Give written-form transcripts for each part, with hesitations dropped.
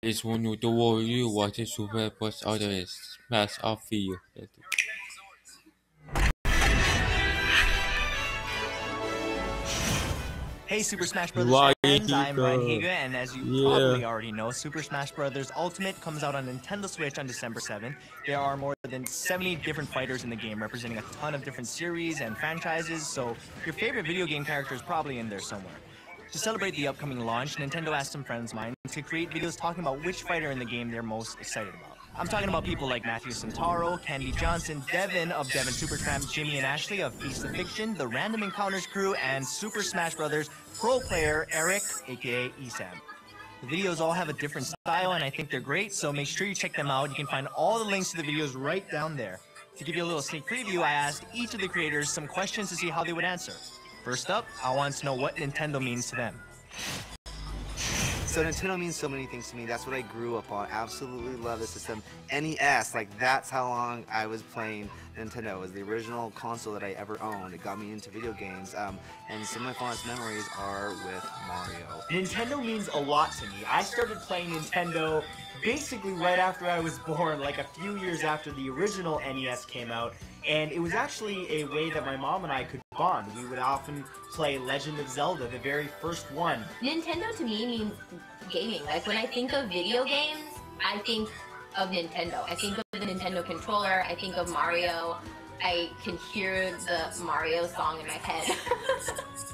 is one of the warrior water super plus others smash off fear. Hey Super Smash Bros. Ryan Fans, I'm Ryan Higa. Higa, and as you Yeah. probably already know, Super Smash Bros. Ultimate comes out on Nintendo Switch on December 7th. There are more than 70 different fighters in the game, representing a ton of different series and franchises, so your favorite video game character is probably in there somewhere. To celebrate the upcoming launch, Nintendo asked some friends of mine to create videos talking about which fighter in the game they're most excited about. I'm talking about people like Matthew Santaro, Candy Johnson, Devin of Devin Supertramp, Jimmy and Ashley of Feast of Fiction, the Random Encounters crew, and Super Smash Bros. Pro player Eric, aka Esam. The videos all have a different style, and I think they're great, so make sure you check them out. You can find all the links to the videos right down there. To give you a little sneak preview, I asked each of the creators some questions to see how they would answer. First up, I want to know what Nintendo means to them. So Nintendo means so many things to me. That's what I grew up on. Absolutely love the system. NES, like that's how long I was playing Nintendo. It was the original console that I ever owned. It got me into video games. And some of my fondest memories are with Mario. Nintendo means a lot to me. I started playing Nintendo basically right after I was born, like a few years after the original NES came out. And it was actually a way that my mom and I could bond. We would often play Legend of Zelda, the very first one. Nintendo to me means gaming. Like when I think of video games, I think of Nintendo. I think of the Nintendo controller, I think of Mario. I can hear the Mario song in my head.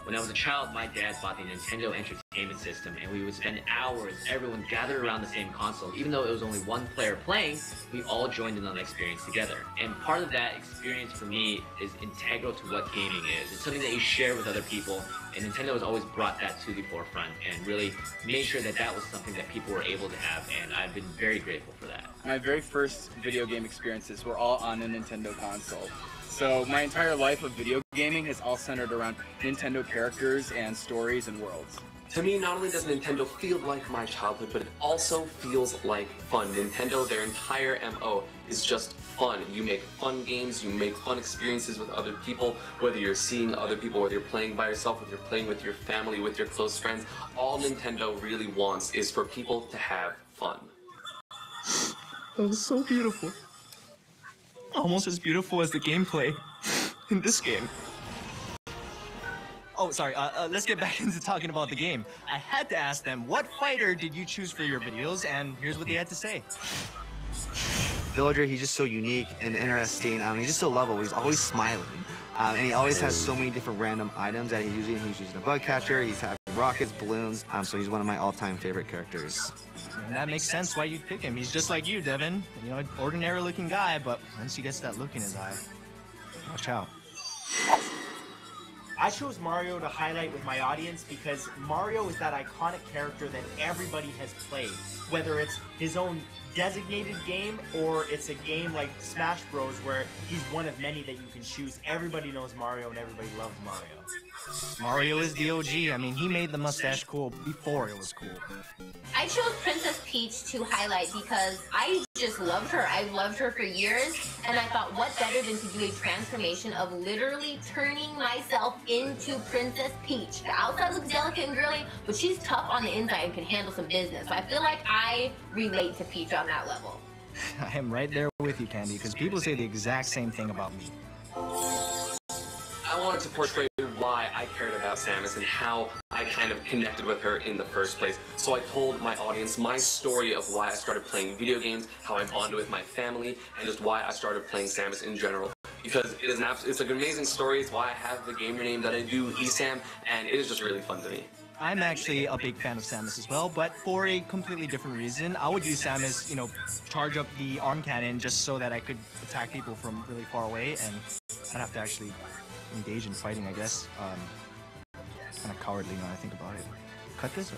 When I was a child, my dad bought the Nintendo Entertainment System, and we would spend hours, everyone gathered around the same console. Even though it was only one player playing, we all joined in on the experience together. And part of that experience for me is integral to what gaming is. It's something that you share with other people, and Nintendo has always brought that to the forefront and really made sure that that was something that people were able to have, and I've been very grateful for that. My very first video game experiences were all on a Nintendo console. So my entire life of video gaming has all centered around Nintendo characters and stories and worlds. To me, not only does Nintendo feel like my childhood, but it also feels like fun. Nintendo, their entire MO is just fun. You make fun games, you make fun experiences with other people, whether you're seeing other people, whether you're playing by yourself, whether you're playing with your family, with your close friends. All Nintendo really wants is for people to have fun. That was so beautiful. Almost as beautiful as the gameplay in this game. Oh, sorry, let's get back into talking about the game. I had to ask them, what fighter did you choose for your videos? And here's what they had to say. Villager, he's just so unique and interesting. He's just so lovable. He's always smiling. And he always has so many different random items that he's using. He's using a bug catcher, he's having rockets, balloons. So he's one of my all-time favorite characters. And that makes sense why you'd pick him. He's just like you, Devin. You know, ordinary looking guy, but once he gets that look in his eye, watch out. I chose Mario to highlight with my audience because Mario is that iconic character that everybody has played. Whether it's his own designated game or it's a game like Smash Bros where he's one of many that you can choose. Everybody knows Mario and everybody loves Mario. Mario is the OG. I mean, he made the mustache cool before it was cool. I chose Princess Peach to highlight because I just loved her. I've loved her for years, and I thought what better than to do a transformation of literally turning myself into Princess Peach. The outside looks delicate and girly, but she's tough on the inside and can handle some business. So I feel like I relate to Peach on that level. I am right there with you, Candy, because people say the exact same thing about me. I wanted to portray why I cared about Samus and how I kind of connected with her in the first place. So I told my audience my story of why I started playing video games, how I bonded with my family, and just why I started playing Samus in general. Because it is it's an amazing story. It's why I have the gamer name that I do, Esam, and it is just really fun to me. I'm actually a big fan of Samus as well, but for a completely different reason. I would use Samus, you know, charge up the arm cannon just so that I could attack people from really far away, and I'd have to actually engage in fighting, I guess. Kind of cowardly now I think about it. Cut this or?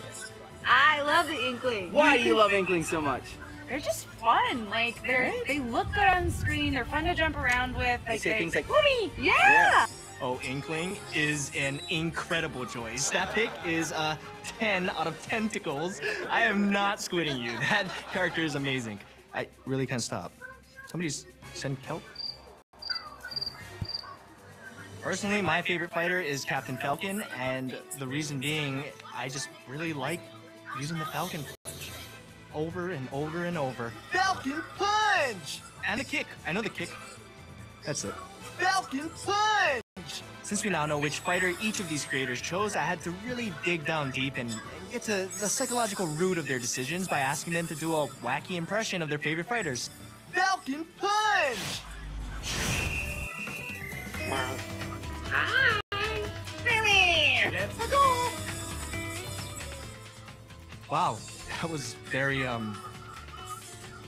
I love the Inkling. Why do you love Inkling so much? They're just fun. Like they look good on screen. They're fun to jump around with. Like, they say things like "Whoopee!" Yeah. Oh, Inkling is an incredible choice. That pick is a 10 out of 10 tickles. I am not squidding you. That character is amazing. I really can't stop. Somebody's send kelp. Personally, my favorite fighter is Captain Falcon, and the reason being, I just really like using the Falcon punch. over and over and over. Falcon Punch! And the kick. I know the kick. That's it. Falcon Punch! Since we now know which fighter each of these creators chose, I had to really dig down deep and get to the psychological root of their decisions by asking them to do a wacky impression of their favorite fighters. Falcon Punch! Hi! Let's go! Wow, that was very,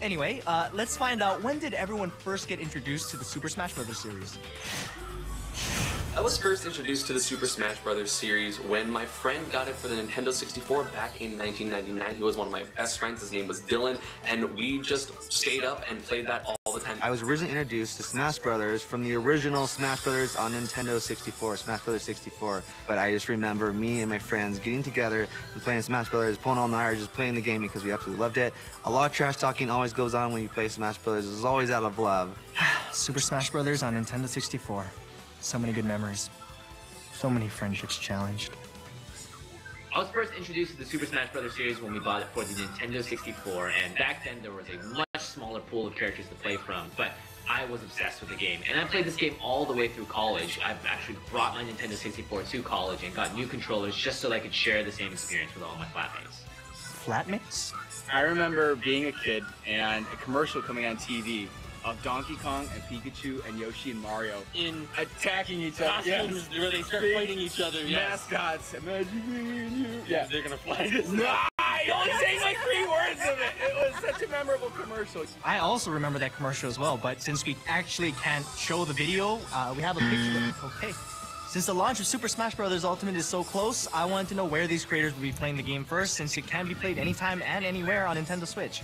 Anyway, let's find out, when did everyone first get introduced to the Super Smash Bros. Series? I was first introduced to the Super Smash Bros. Series when my friend got it for the Nintendo 64 back in 1999. He was one of my best friends. His name was Dylan, and we just stayed up and played that all the time. I was originally introduced to Smash Brothers from the original Smash Brothers on Nintendo 64, Smash Brothers 64. But I just remember me and my friends getting together and playing Smash Brothers, pulling all night, just playing the game because we absolutely loved it. A lot of trash talking always goes on when you play Smash Brothers. It's always out of love. Super Smash Bros. On Nintendo 64. So many good memories. So many friendships challenged. I was first introduced to the Super Smash Bros. Series when we bought it for the Nintendo 64, and back then there was a much smaller pool of characters to play from, but I was obsessed with the game, and I played this game all the way through college. I've actually brought my Nintendo 64 to college and got new controllers just so I could share the same experience with all my flatmates. Flatmates? I remember being a kid and a commercial coming on TV of Donkey Kong and Pikachu and Yoshi and Mario In attacking each other. costumes where they start fighting each other. Yeah. Mascots. Imagine me and you. Yeah. They're gonna fly this. No, I only saying like 3 words of it. It was such a memorable commercial. I also remember that commercial as well, but since we actually can't show the video, we have a picture of it. Okay. Since the launch of Super Smash Bros. Ultimate is so close, I wanted to know where these creators would be playing the game first, since it can be played anytime and anywhere on Nintendo Switch.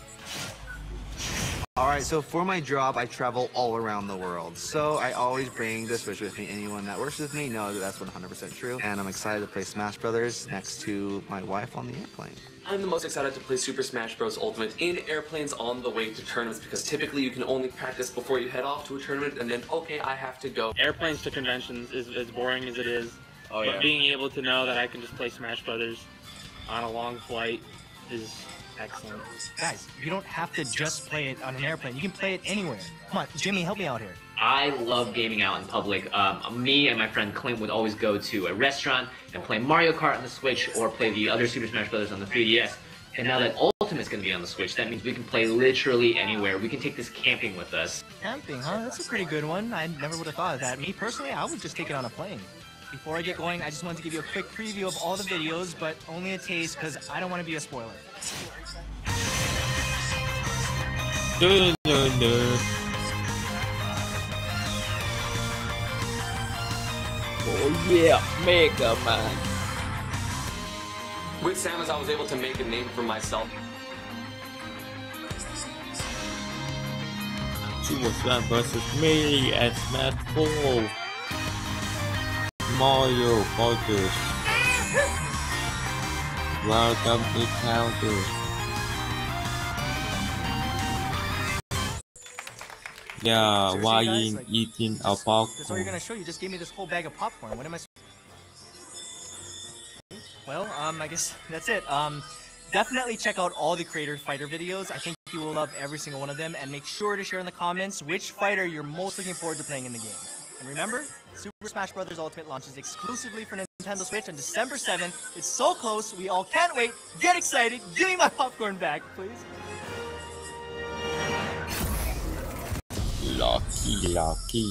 Alright, so for my job, I travel all around the world. So I always bring the Switch with me. Anyone that works with me knows that that's 100% true. And I'm excited to play Smash Brothers next to my wife on the airplane. I'm the most excited to play Super Smash Bros. Ultimate in airplanes on the way to tournaments because typically you can only practice before you head off to a tournament and then, okay, I have to go. Airplanes to conventions is as boring as it is. Oh yeah. But being able to know that I can just play Smash Brothers on a long flight is excellent. Guys, you don't have to just play it on an airplane. You can play it anywhere. Come on, Jimmy, help me out here. I love gaming out in public. Me and my friend Clint would always go to a restaurant and play Mario Kart on the Switch or play the other Super Smash Bros. On the 3DS. And now that Ultimate's going to be on the Switch, that means we can play literally anywhere. We can take this camping with us. Camping, huh? That's a pretty good one. I never would have thought of that. Me, personally, I would just take it on a plane. Before I get going, I just wanted to give you a quick preview of all the videos, but only a taste because I don't want to be a spoiler. No, no, no. Oh yeah, Mega Man. With Samus, I was able to make a name for myself. Super Smash vs. me at Smash 4. Mario Brothers. Welcome to Counter. Yeah, Seriously, why guys, like, eating a That's all you're popcorn? gonna show. You just gave me this whole bag of popcorn. What am I? Well, I guess that's it. Definitely check out all the Creator Fighter videos. I think you will love every single one of them, and make sure to share in the comments which fighter you're most looking forward to playing in the game. And remember, Super Smash Bros. Ultimate launches exclusively for Nintendo Switch on December 7th. It's so close, we all can't wait. Get excited. Give me my popcorn back, please. Lucky, lucky.